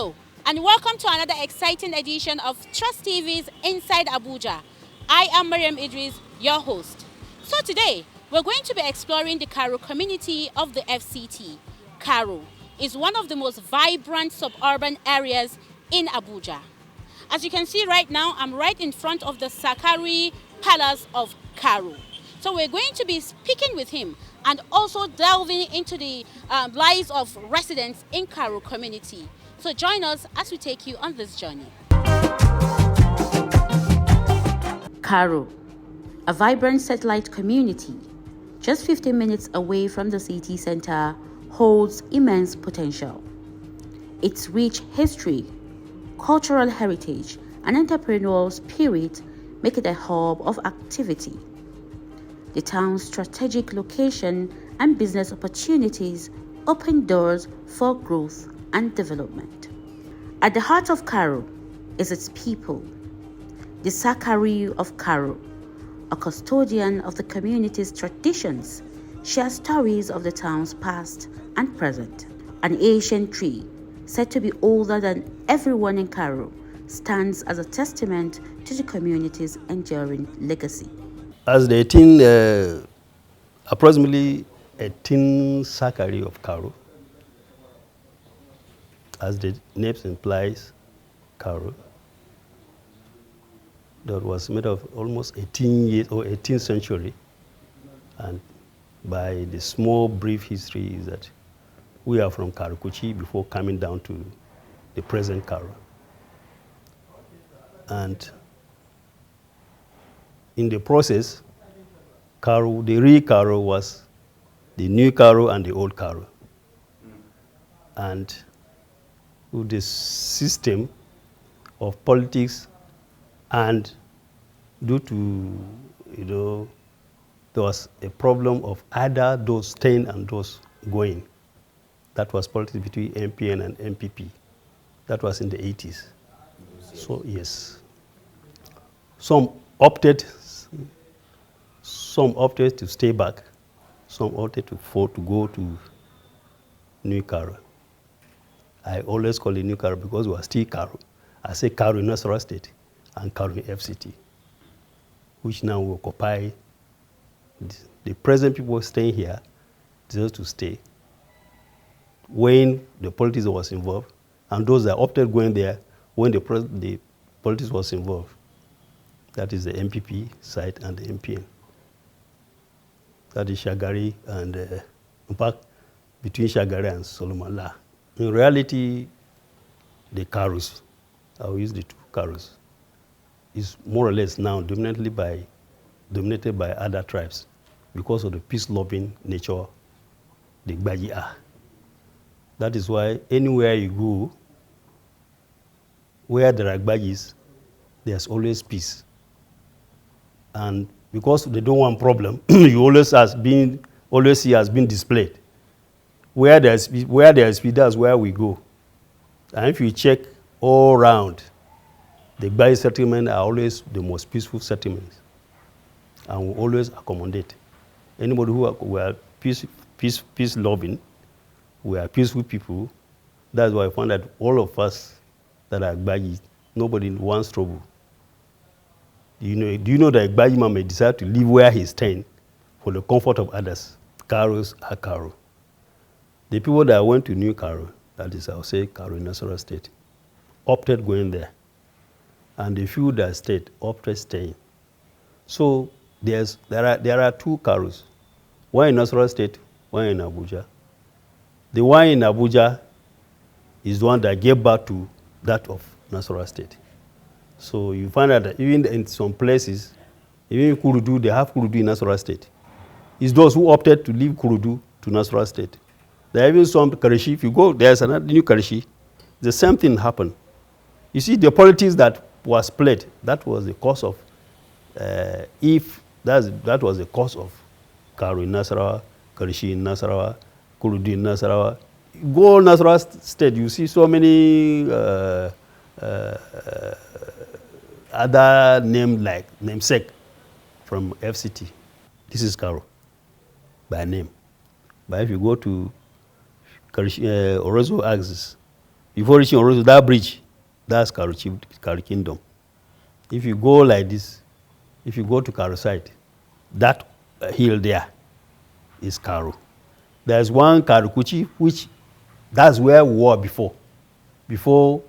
Hello, and welcome to another exciting edition of Trust TV's Inside Abuja. I am Maryam Idris, your host. So today, we're going to be exploring the Karu community of the FCT. Karu is one of the most vibrant suburban areas in Abuja. As you can see right now, I'm right in front of the Sakari Palace of Karu. So we're going to be speaking with him and also delving into the lives of residents in Karu community. So join us as we take you on this journey. Karu, a vibrant satellite community, just 15 minutes away from the city center, holds immense potential. Its rich history, cultural heritage, and entrepreneurial spirit make it a hub of activity. The town's strategic location and business opportunities open doors for growth and development. At the heart of Karu is its people. The Sakari of Karu, a custodian of the community's traditions, shares stories of the town's past and present. An ancient tree, said to be older than everyone in Karu, stands as a testament to the community's enduring legacy. As the approximately 18 Sakari of Karu, as the name implies, Karu, that was made of almost 18 years or 18th century, and by the small brief history is that we are from Karukuchi before coming down to the present Karu. And in the process, Karu, the real Karu was the new Karu and the old Karu. And with the system of politics and due to, there was a problem of either those staying and those going. That was politics between MPN and MPP. That was in the 80s. So yes, some opted to stay back. Some opted to go to New Karu. I always call it New Karu because we are still Karu. I say Karu in Nasarawa State and Karu in FCT, which now will occupy the present people staying here deserve to stay. When the politics was involved, and those that opted going there when the politics was involved, that is the MPP side and the MPN. That is Shagari and, in fact, between Shagari and Solomon La. In reality, the Karus, I will use the two Karus, is more or less now dominated by other tribes because of the peace-loving nature the Gbaji are. That is why anywhere you go, where there are Gbajis, there's always peace. And because they don't want problem, you always see as being displayed. Where there's peace, that's where we go. And if you check all around, the Gbaji settlements are always the most peaceful settlements, and we always accommodate anybody who are peace loving. We are peaceful people. That's why I found that all of us that are Gbaji, nobody wants trouble. Do you know that a Gbaji man may decide to live where he's staying for the comfort of others? Karus are Karu. The people that went to New Karu, that is, I'll say Karu in Nasarawa State, opted going there. And the few that stayed opted staying. So there are two Karus, one in Nasarawa State, one in Abuja. The one in Abuja is the one that gave birth to that of Nasarawa State. So you find out that even in some places, even in Kurudu, they have Kurudu in Nasarawa State. It's those who opted to leave Kurudu to Nasarawa State. There are even some Karishi. If you go, there's another new Karishi. The same thing happened. You see, the politics that was played, that was the cause of, that was the cause of Karu in Nasarawa, Karishi in Nasarawa, Kurudu in Nasarawa. Go Nasarawa State, you see so many other namesake from FCT. This is Karu by name. But if you go to Orozo axis, Before reaching Orozo, that bridge, that's Karu Kingdom. If you go like this, if you go to Karu side, that hill there is Karu. There's one Karukuchi, which that's where we were before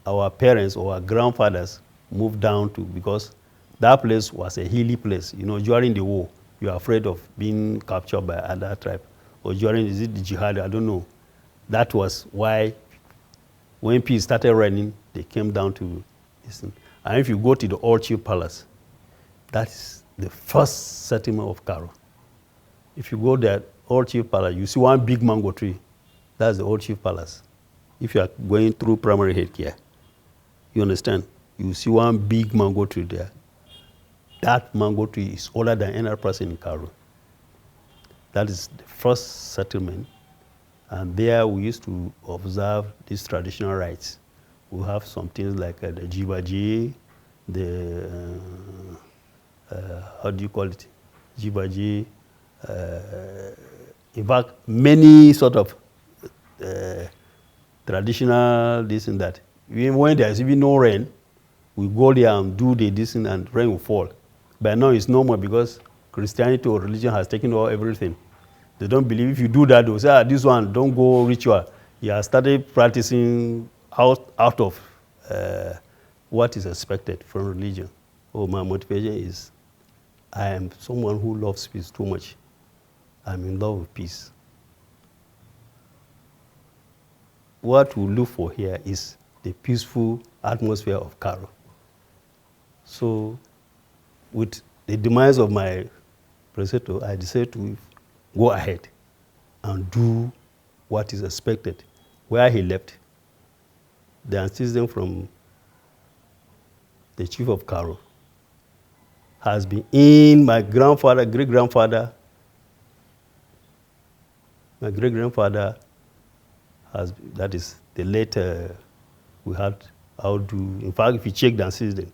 our parents or our grandfathers moved down to, because that place was a hilly place. You know, during the war, you are afraid of being captured by other tribe. Or during, is it the jihad? I don't know. That was why when peace started reigning, they came down to listen. And if you go to the Old Chief Palace, that is the first settlement of Karu. If you go there, Old Chief Palace, you see one big mango tree. That's the Old Chief Palace. If you are going through primary health care, you understand? You see one big mango tree there. That mango tree is older than any other person in Karu. That is the first settlement. And there we used to observe these traditional rites. We have some things like the jibaji, the, how do you call it? Jibaji. In fact, many sort of traditional this and that. Even when there's even no rain, we go there and do this and rain will fall. But now it's no more because Christianity or religion has taken over everything. They don't believe if you do that, they'll say, this one, don't go ritual. You have started practicing out of what is expected from religion. Oh, my motivation is I am someone who loves peace too much. I'm in love with peace. What we look for here is the peaceful atmosphere of Karu. So with the demise of my preceptor, I decided to go ahead and do what is expected. Where he left, the ancestor from the chief of Karu has been in my grandfather, great-grandfather. My great-grandfather has, that is the late, we had Audu. In fact, if you check the ancestor,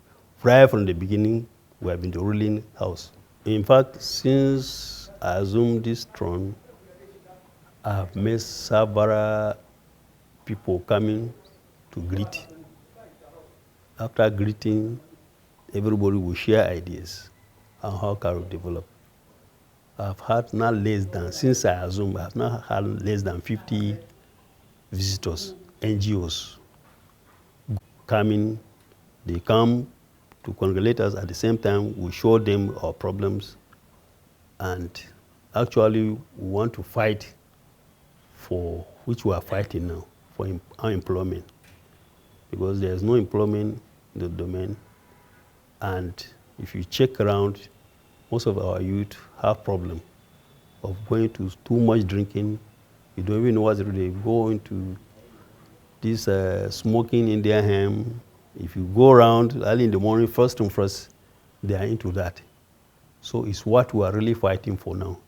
right from the beginning, we have been the ruling house. In fact, since I assumed this throne, I have met several people coming to greet. After greeting, everybody will share ideas on how Karu develop. I've had not less than, since I assumed, I have not had less than 50 visitors, NGOs, coming. They come to congratulate us. At the same time, we show them our problems. And actually, we want to fight for, which we are fighting now, for unemployment. Because there's no employment in the domain. And if you check around, most of our youth have problem of going to too much drinking. You don't even know what to do. They go into this smoking in their home. If you go around early in the morning, first and first, they are into that. So it's what we are really fighting for now.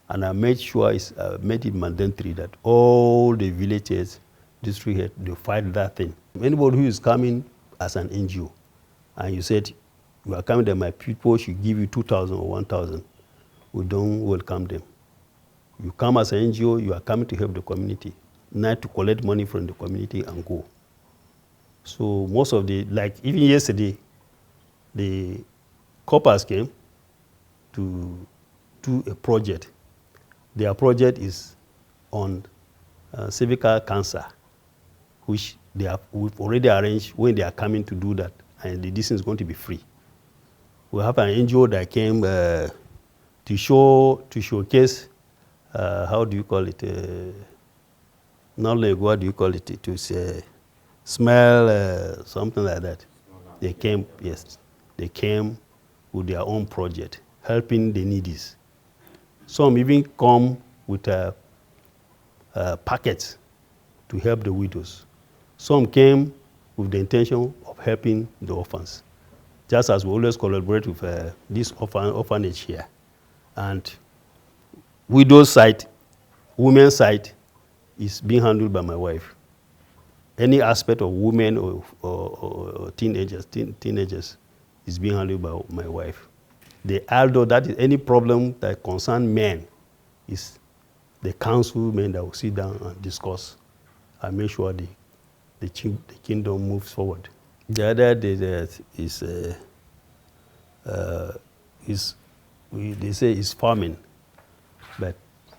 And I made sure made it mandatory that all the villages, district head, they fight that thing. Anybody who is coming as an NGO, and you said, you are coming there, my people should give you 2,000 or 1,000, we don't welcome them. You come as an NGO, you are coming to help the community, not to collect money from the community and go. So most of the, like even yesterday, the coppers came to do a project. Their project is on cervical cancer, which we've already arranged when they are coming to do that, and the distance is going to be free. We have an NGO that came to showcase, how do you call it? Not like what do you call it? To say, smell, something like that. They came, yes, they came with their own project, helping the needies. Some even come with packets to help the widows. Some came with the intention of helping the orphans, just as we always collaborate with this orphanage here. And widows' side, women's side, is being handled by my wife. Any aspect of women or teenagers is being handled by my wife. The elder, that is any problem that concerns men, is the council men that will sit down and discuss and make sure the kingdom moves forward. The other day they say it's farming, but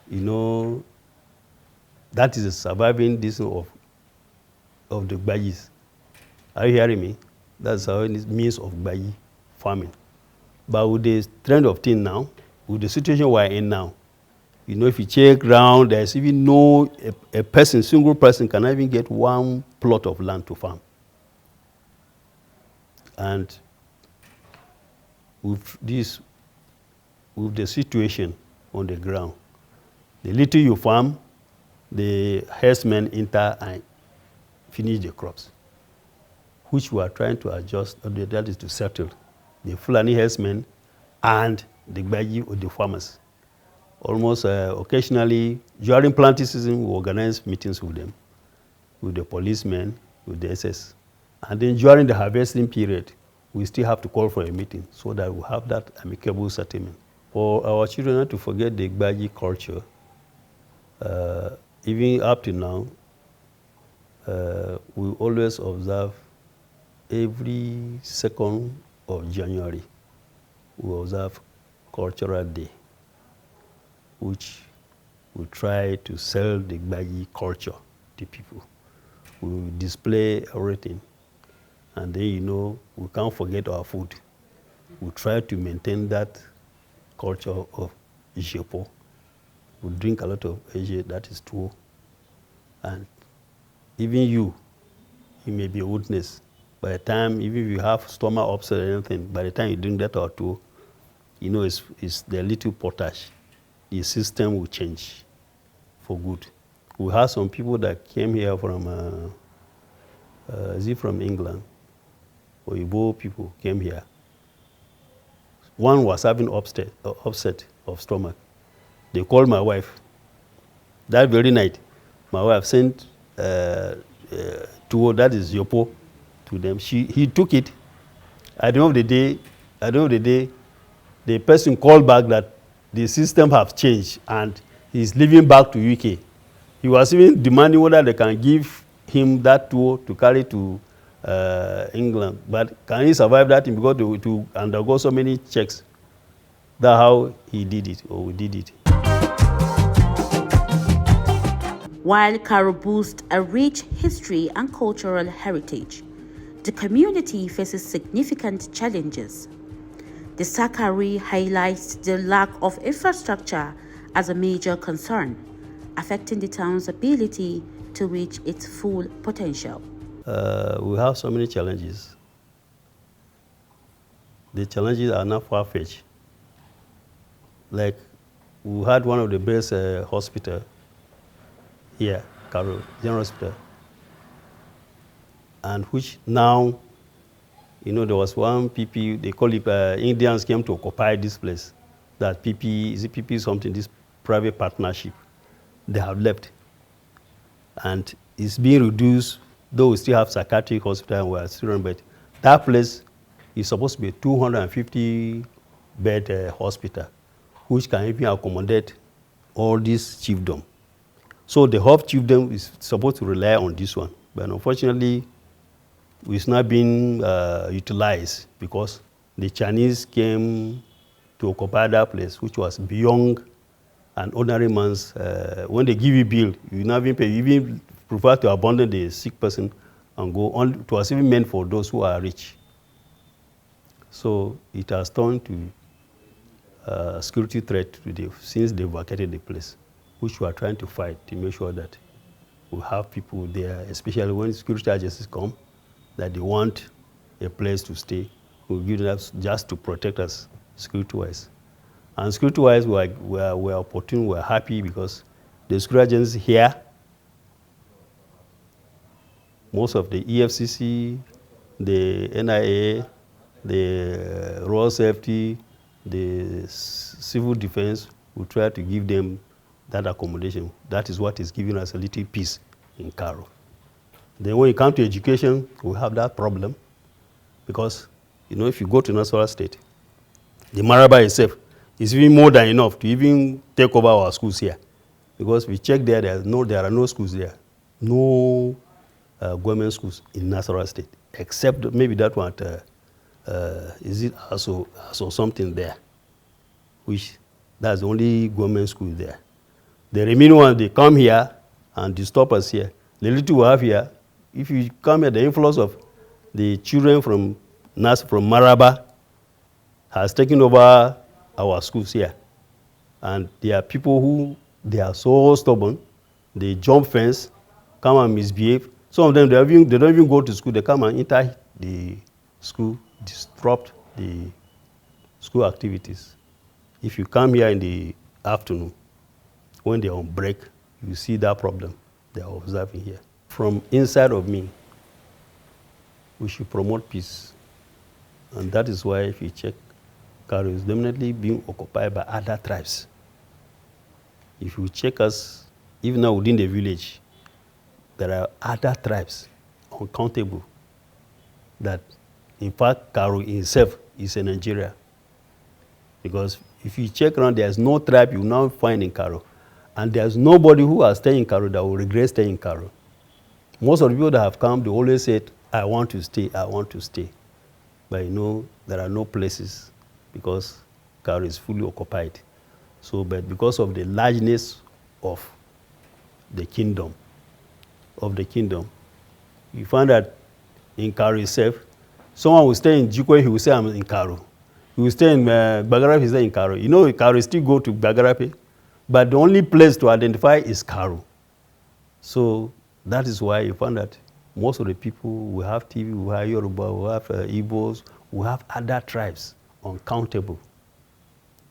you know that is a surviving this of the Gbagis. Are you hearing me? That's how it means of Gbagi farming. But with the trend of things now, with the situation we're in now, you know, if you check around, there's even no a person, single person cannot even get one plot of land to farm. And with the situation on the ground, the little you farm, the herdsmen enter and finish the crops, which we are trying to adjust, that is to settle the Fulani herdsmen and the Gbagi or the farmers. Almost occasionally, during planting season, we organize meetings with them, with the policemen, with the SS. And then during the harvesting period, we still have to call for a meeting so that we have that amicable settlement. For our children not to forget the Gbagi culture, even up to now, we always observe every 2nd of January, we observe Cultural Day, which we try to sell the Gbagi culture to people. We display everything. And then, you know, we can't forget our food. We try to maintain that culture of Ijepo. We drink a lot of Eje, that is true. And even you may be a witness. By the time, even if you have stomach upset or anything, by the time you drink that or two, you know, it's the little potash. The system will change for good. We had some people that came here from, from England? Oyibo people came here. One was having upset of stomach. They called my wife. That very night, my wife sent that is Yopo, to them. He took it. At the end of the day, the person called back that the system has changed and he's leaving back to UK. He was even demanding whether they can give him that tour to carry to England. But can he survive that because to undergo so many checks? That's how he did it, or we did it. While Karu boasts a rich history and cultural heritage, the community faces significant challenges. The Sakari highlights the lack of infrastructure as a major concern, affecting the town's ability to reach its full potential. We have so many challenges. The challenges are not far-fetched. Like, we had one of the best hospital here, Karu, General Hospital, and which now, you know, there was one PP, they call it, Indians came to occupy this place. That PP, is it PP something, this private partnership, they have left. And it's being reduced, though we still have psychiatric hospital and we're still running, but that place is supposed to be a 250-bed hospital, which can even accommodate all this chiefdom. So the whole chiefdom is supposed to rely on this one. But unfortunately, it's not being utilized because the Chinese came to occupy that place, which was beyond an ordinary man's. When they give you bill, you not even pay. You even prefer to abandon the sick person and go on. It was even meant for those who are rich. So it has turned to a security threat since they vacated the place, which we are trying to fight to make sure that we have people there, especially when security agencies come, that they want a place to stay. We'll give them just to protect us security-wise. And security-wise, we're opportune, we're happy because the security agencies here, most of the EFCC, the NIA, the road safety, the civil defense, we try to give them that accommodation. That is what is giving us a little peace in Karu. Then when you come to education, we have that problem because, you know, if you go to Nasarawa State, the Maraba itself is even more than enough to even take over our schools here. Because we check there are no schools there. No government schools in Nasarawa State, except maybe that one, is it also something there, which that's the only government school there. The remaining ones, they come here and disturb us here. The little we have here, if you come here, the influence of the children from Maraba has taken over our schools here. And there are people who, they are so stubborn, they jump fence, come and misbehave. Some of them, they don't even go to school, they come and enter the school, disrupt the school activities. If you come here in the afternoon, when they're on break, you see that problem they are observing here. From inside of me, we should promote peace. And that is why, if you check, Karu is dominantly being occupied by other tribes. If you check us, even now within the village, there are other tribes, uncountable, that in fact Karu himself is in Nigeria. Because if you check around, there's no tribe you now find in Karu. And there's nobody who has stayed in Karu that will regret staying in Karu. Most of the people that have come, they always said, I want to stay, I want to stay. But you know, there are no places because Karu is fully occupied. So, but because of the largeness of the kingdom, you find that in Karu itself, someone will stay in Jikwe, he will say, I'm in Karu. He will stay in Bagarapi, he will stay in Karu. You know, Karu still go to Bagarapi, but the only place to identify is Karu. So that is why you find that most of the people, we have TV, we have Yoruba, we have Igbos, we have other tribes, uncountable.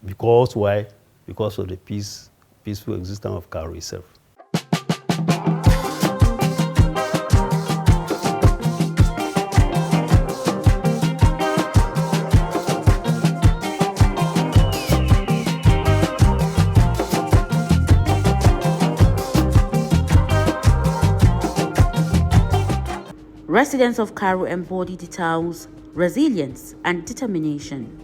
Because why? Because of the peaceful existence of Karu itself. Residents of Karu embody the town's resilience and determination.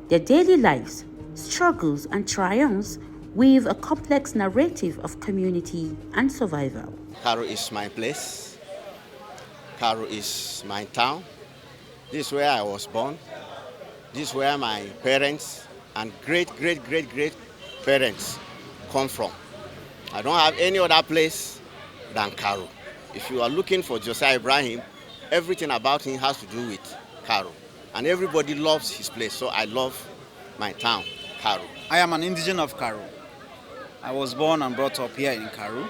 Their daily lives, struggles, and triumphs weave a complex narrative of community and survival. Karu is my place. Karu is my town. This is where I was born. This is where my parents and great parents come from. I don't have any other place than Karu. If you are looking for Josiah Ibrahim, everything about him has to do with Karu. And everybody loves his place, so I love my town, Karu. I am an indigenous of Karu. I was born and brought up here in Karu.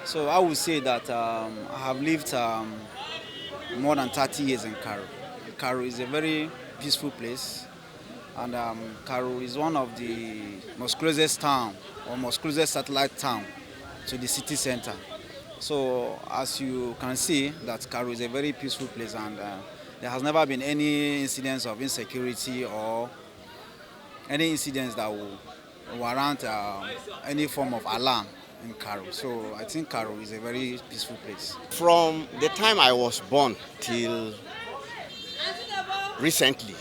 So I would say that I have lived more than 30 years in Karu. Karu is a very peaceful place. And Karu is one of the most closest town, or most closest satellite town to the city center. So as you can see, that Karu is a very peaceful place, and there has never been any incidents of insecurity or any incidents that will warrant any form of alarm in Karu. So I think Karu is a very peaceful place. From the time I was born till recently,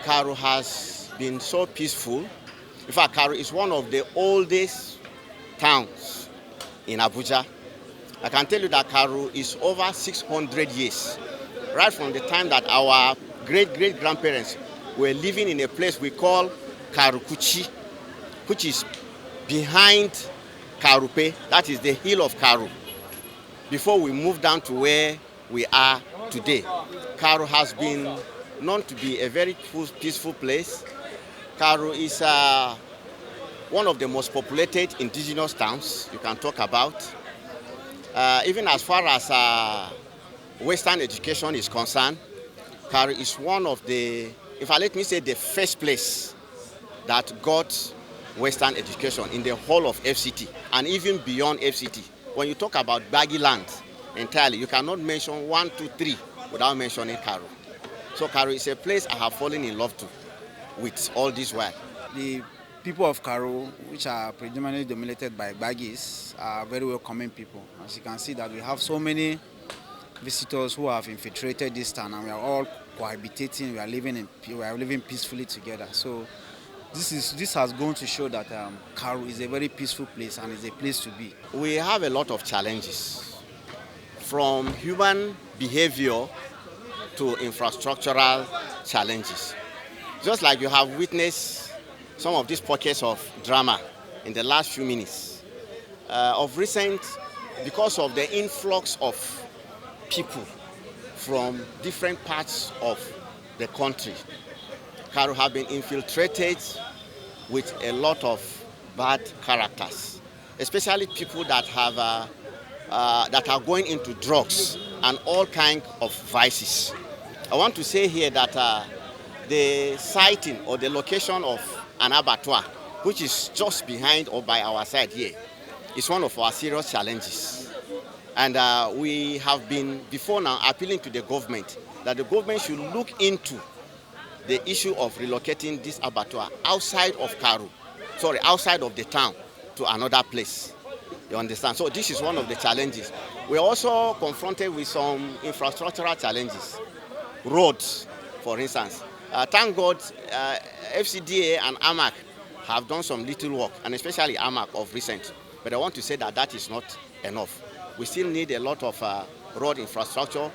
Karu has been so peaceful. In fact, Karu is one of the oldest towns in Abuja. I can tell you that Karu is over 600 years. Right from the time that our great-grandparents were living in a place we call Karukuchi, which is behind Karupe, that is the hill of Karu, before we moved down to where we are today. Karu has been known to be a very peaceful place. Karu is one of the most populated indigenous towns you can talk about. Even as far as Western education is concerned, Karu is one of the, if I let me say, the first place that got Western education in the whole of FCT and even beyond FCT. When you talk about baggy land entirely, you cannot mention 1, 2, 3 without mentioning Karu. So Karu is a place I have fallen in love with all this while. The people of Karu, which are predominantly dominated by Baggies, are very welcoming people. As you can see that we have so many visitors who have infiltrated this town, and we are all cohabitating, we are living peacefully together. So this has gone to show that Karu is a very peaceful place and is a place to be. We have a lot of challenges. from human behavior to infrastructural challenges. Just like you have witnessed some of these pockets of drama in the last few minutes. Of recent, because of the influx of people from different parts of the country, Karu have been infiltrated with a lot of bad characters, especially people that have that are going into drugs and all kinds of vices. I want to say here that the siting or the location of an abattoir, which is just behind or by our side here, is one of our serious challenges. And we have been before now appealing to the government that the government should look into the issue of relocating this abattoir outside of outside of the town to another place. You understand? So this is one of the challenges. We're also confronted with some infrastructural challenges. Roads, for instance. Thank God, FCDA and AMAC have done some little work, and especially AMAC of recent. But I want to say that that is not enough. We still need a lot of road infrastructure.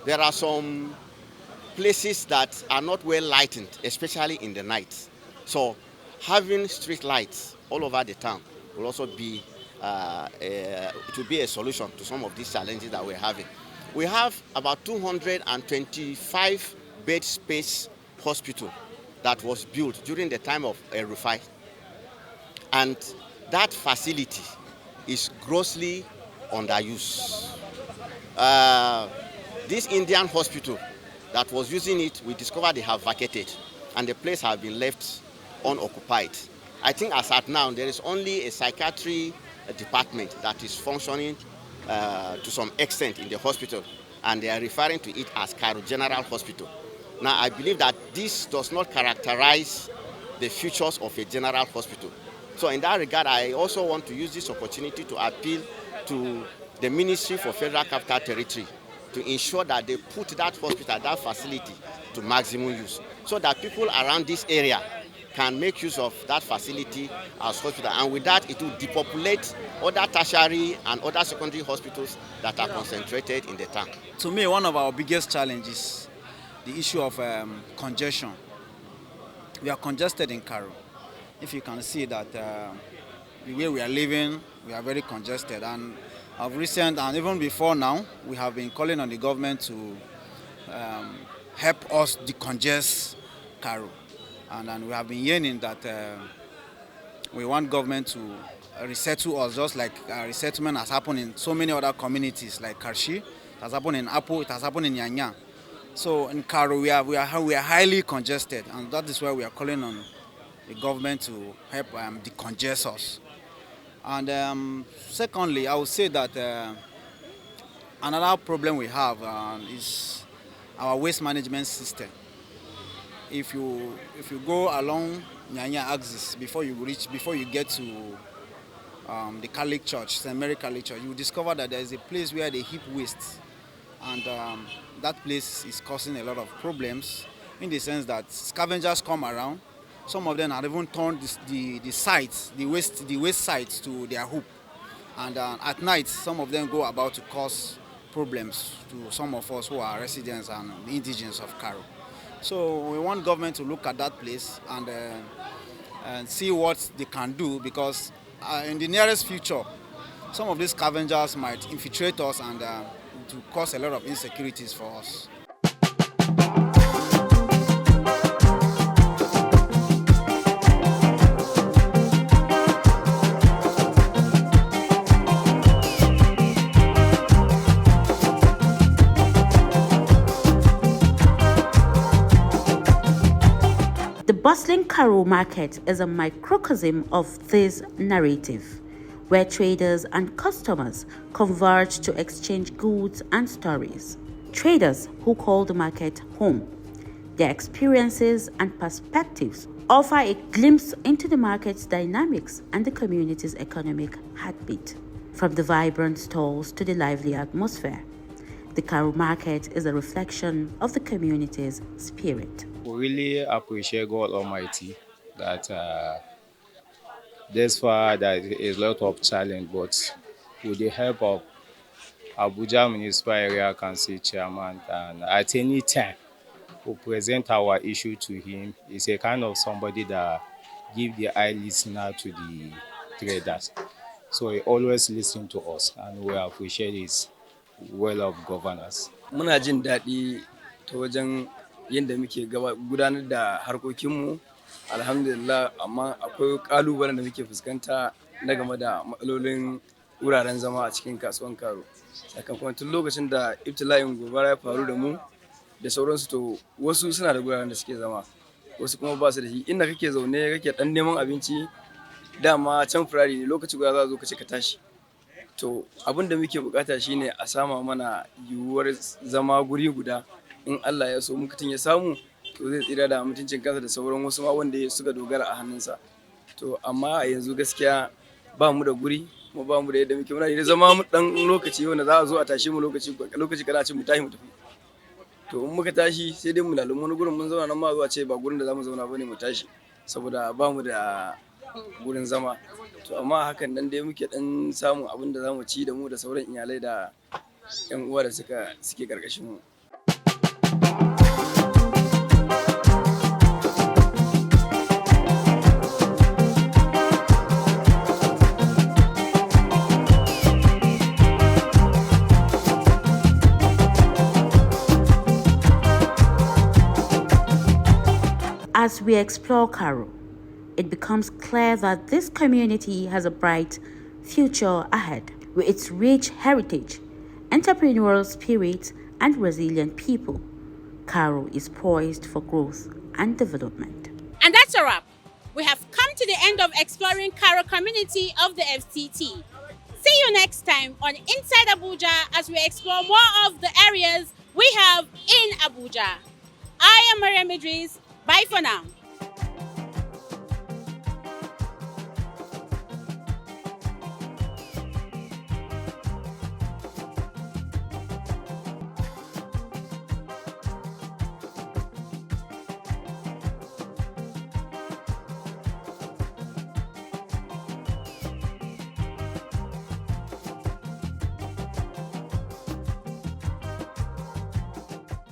There are some places that are not well lighted, especially in the night. So having street lights all over the town will also be to be a solution to some of these challenges that we're having. We have about 225 bed space hospital that was built during the time of Rufai, and that facility is grossly underused. This Indian hospital that was using it, we discovered they have vacated, and the place has been left unoccupied. I think as at now, there is only a psychiatry department that is functioning to some extent in the hospital, and they are referring to it as Karu General Hospital. Now, I believe that this does not characterize the futures of a general hospital. So in that regard, I also want to use this opportunity to appeal to the Ministry for Federal Capital Territory to ensure that they put that hospital, that facility to maximum use, so that people around this area can make use of that facility as hospital. And with that, it will depopulate other tertiary and other secondary hospitals that are concentrated in the town. To me, one of our biggest challenges, the issue of congestion. We are congested in Karu. If you can see that the way we are living, we are very congested. And of recent, and even before now, we have been calling on the government to help us decongest Karu. And we have been yearning that we want government to resettle us, just like resettlement has happened in so many other communities, like Karshi, it has happened in Apo, it has happened in Nyanya. So in Karu, we are highly congested, and that is why we are calling on the government to help decongest us. And secondly, I would say that another problem we have is our waste management system. If you go along Nyanya axis before you get to the Catholic Church, St. Mary Catholic Church, you will discover that there is a place where they heap waste, and that place is causing a lot of problems in the sense that scavengers come around. Some of them have even turned the waste sites to their hoop, and at night some of them go about to cause problems to some of us who are residents and the indigenes of Karu. So we want government to look at that place and see what they can do, because in the nearest future, some of these scavengers might infiltrate us and to cause a lot of insecurities for us. The bustling Karu market is a microcosm of this narrative, where traders and customers converge to exchange goods and stories. Traders who call the market home. Their experiences and perspectives offer a glimpse into the market's dynamics and the community's economic heartbeat. From the vibrant stalls to the lively atmosphere, the Karu market is a reflection of the community's spirit. We really appreciate God Almighty that this far there is a lot of challenge, but with the help of Abuja Municipal Area Council Chairman, and at any time we present our issue to him. He's a kind of somebody that give the eye listener to the traders. So he always listen to us, and we appreciate his well of governance. Muna jin daɗi ta wajen yadda muke gudanar da harkokinmu, alhamdulillah, amma akwai ƙalubalen da muke fuskanta na game da matsalolin wuraren zama a cikin kasuwan Karu. Sakamakon tun lokacin da ibtila'in gobara ya faru da mu da sauransu, to wasu suna da guraren da suke zama, wasu kuma ba su da shi. Inda kake zaune kake ɗan neman abinci, dama can firari ne, lokaci guda za a zo ka ce ka tashi. To abin da muke bukata shine a sama mana yiwuwar zama guri guda. In Allah ya so mutum ya samu, to zai tsira da mutuncin kansa da sauran wasu ma wanda suka dogara a hannunsa. To amma a yanzu gaskiya ba mu da guri, kuma ba mu da yadda muke. Muna da zama mu dan lokaci wanda za a zo a tashi mu lokaci kada ce mu tashi mu tafi. To in muka tashi sai dai mu lalumo wani gurin mun zauna nan ma zuwa ce ba gurin da za mu zauna bane mu tashi, saboda ba mu da gurin zama. To amma hakan nan dai muke dan samun abin da zamu ci da mu da sauran iyalai da yan uwa da suke karkashin mu. As we explore Karu, it becomes clear that this community has a bright future ahead. With its rich heritage, entrepreneurial spirit, and resilient people, Karu is poised for growth and development. And that's a wrap. We have come to the end of exploring Karu community of the FCT. See you next time on Inside Abuja as we explore more of the areas we have in Abuja. I am Maryam Idris. Bye for now.